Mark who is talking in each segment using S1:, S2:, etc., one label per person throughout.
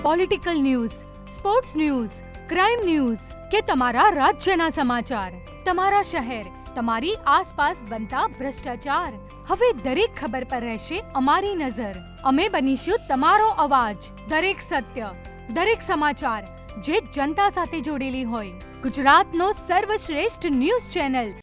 S1: Political news, sports news, crime news કે તમારા રાજ્યના સમાચાર, તમારા શહેર, તમારી આસપાસ બનતા ભ્રષ્ટાચાર, હવે દરેક ખબર પર રહેશે અમારી નજર. અમે બનીશું તમારો અવાજ. દરેક સત્ય, દરેક સમાચાર જે જનતા સાથે જોડેલી હોય. ગુજરાતનો સર્વશ્રેષ્ઠ ન્યૂઝ ચેનલ.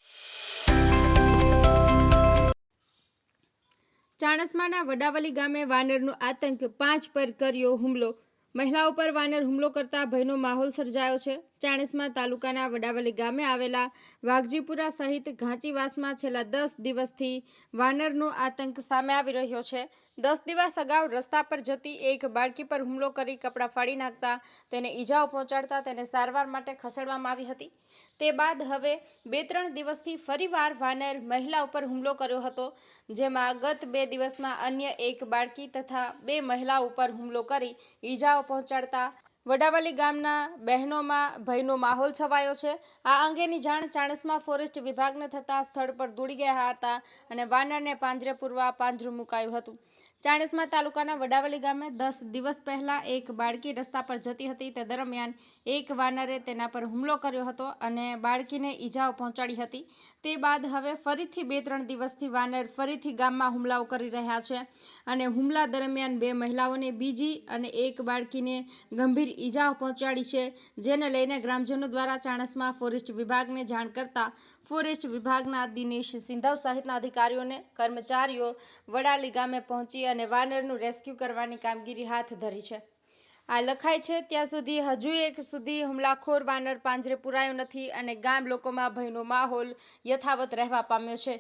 S2: ચાણસ્માના વડાવલી ગામે વાનરનો આતંક, 5 પર કર્યો હુમલો. મહિલાઓ પર વાનર હુમલો કરતા ભયનો માહોલ સર્જાયો છે. ચાણસ્મા તાલુકાના વડાવલી ગામે આવેલા વાઘજીપુરા સહિત ઘાંચીવાસમાં છેલ્લા 10 દિવસથી વાનરનો આતંક સામે આવી રહ્યો છે. 10 દિવસ અગાઉ રસ્તા પર જતી એક બાળકી પર હુમલો કરી કપડાં ફાડી નાખતા તેને ઈજાઓ પહોંચાડતા તેને સારવાર માટે ખસેડવામાં આવી હતી. તે બાદ હવે 2-3 દિવસથી ફરીવાર વાનર મહિલા ઉપર હુમલો કર્યો હતો, જેમાં ગત 2 દિવસમાં અન્ય એક બાળકી તથા 2 મહિલાઓ ઉપર હુમલો કરી ઈજાઓ પહોંચાડતા વડાવલી ગામના બહેનોમાં ભયનો માહોલ છવાયો છે. આ અંગેની જાણ ચાણસ્મા ફોરેસ્ટ વિભાગને થતાં સ્થળ પર દોડી ગયા હતા અને વાનરને પાંજરે પૂરવા પાંજરું મુકાયું હતું. ચાણસ્મા તાલુકાના વડાવલી ગામે 10 દિવસ પહેલા એક બાળકી રસ્તા પર જતી હતી. તે દરમિયાન એક વાનરે તેના પર હુમલો કર્યો હતો અને બાળકીને ઈજાઓ પહોંચાડી હતી. તે બાદ હવે ફરીથી 2-3 દિવસથી વાનર ફરીથી ગામમાં હુમલાઓ કરી રહ્યા છે અને હુમલા દરમિયાન 2 મહિલાઓને બીજી અને એક બાળકીને ગંભીર ઈજાઓ પહોંચાડી છે, જેને લઈને ગ્રામજનો દ્વારા ચાણસ્મા ફોરેસ્ટ વિભાગને જાણ કરતા ફોરેસ્ટ વિભાગના દિનેશ સિંધવ સહિતના અધિકારીઓને કર્મચારીઓ વડાલી ગામે પહોંચી અને વાનરનું રેસ્ક્યુ કરવાની કામગીરી હાથ ધરી છે. આ લખાય છે ત્યાં સુધી હજુ એક સુધી હુમલાખોર વાનર પાંજરે પુરાયો નથી અને ગામ લોકોમાં ભયનો માહોલ યથાવત રહેવા પામ્યો છે.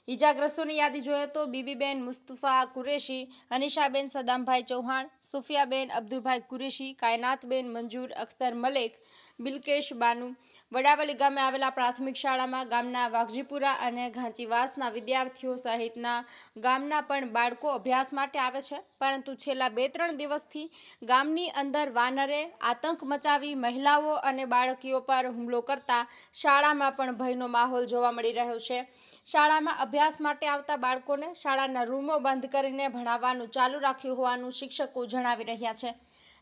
S2: ઈજાગ્રસ્તોની યાદી જોઈએ તો બીબીબેન મુસ્તફા કુરેશી, અનિશાબેન સદામભાઈ ચૌહાણ, સુફિયાબેન અબ્દુલભાઈ કુરેશી, કાયનાતબેન મંજૂર અખ્તર મલેક, બિલકેશ બાનુ. વડાવલી ગામે આવેલા પ્રાથમિક શાળામાં ગામના વાઘજીપુરા અને ઘાંચીવાસના વિદ્યાર્થીઓ સહિતના ગામના પણ બાળકો અભ્યાસ માટે આવે છે, પરંતુ છેલ્લા 2-3 દિવસથી ગામની અંદર વાનરે આતંક મચાવી મહિલાઓ અને બાળકીઓ પર હુમલો કરતા શાળામાં પણ ભયનો માહોલ જોવા મળી રહ્યો છે. શાળામાં અભ્યાસ માટે આવતા બાળકોને શાળાના રૂમો બંધ કરીને ભણાવવાનું ચાલુ રાખ્યું હોવાનું શિક્ષકો જણાવી રહ્યા છે.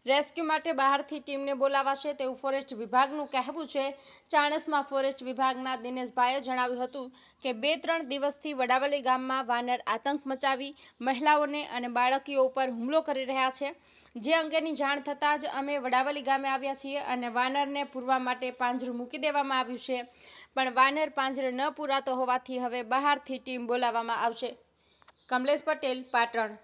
S2: રેસ્ક્યુ માટે બહારથી ટીમને બોલાવાશે તેવું ફોરેસ્ટ વિભાગનું કહેવું છે. ચાણસ્મા ફોરેસ્ટ વિભાગના દિનેશભાઈએ જણાવ્યું હતું કે 2-3 દિવસથી વડાવલી ગામમાં વાનર આતંક મચાવી મહિલાઓને અને બાળકીઓ ઉપર હુમલો કરી રહ્યા છે. જે અંગેની જાણ થતાં જ અમે વડાવલી ગામે આવ્યા છીએ અને વાનરને પૂરવા માટે પાંજરું મૂકી દેવામાં આવ્યું છે, પણ વાનર પાંજરે ન પૂરાતો હોવાથી હવે બહારથી ટીમ બોલાવવામાં આવશે. કમલેશ પટેલ, પાટણ.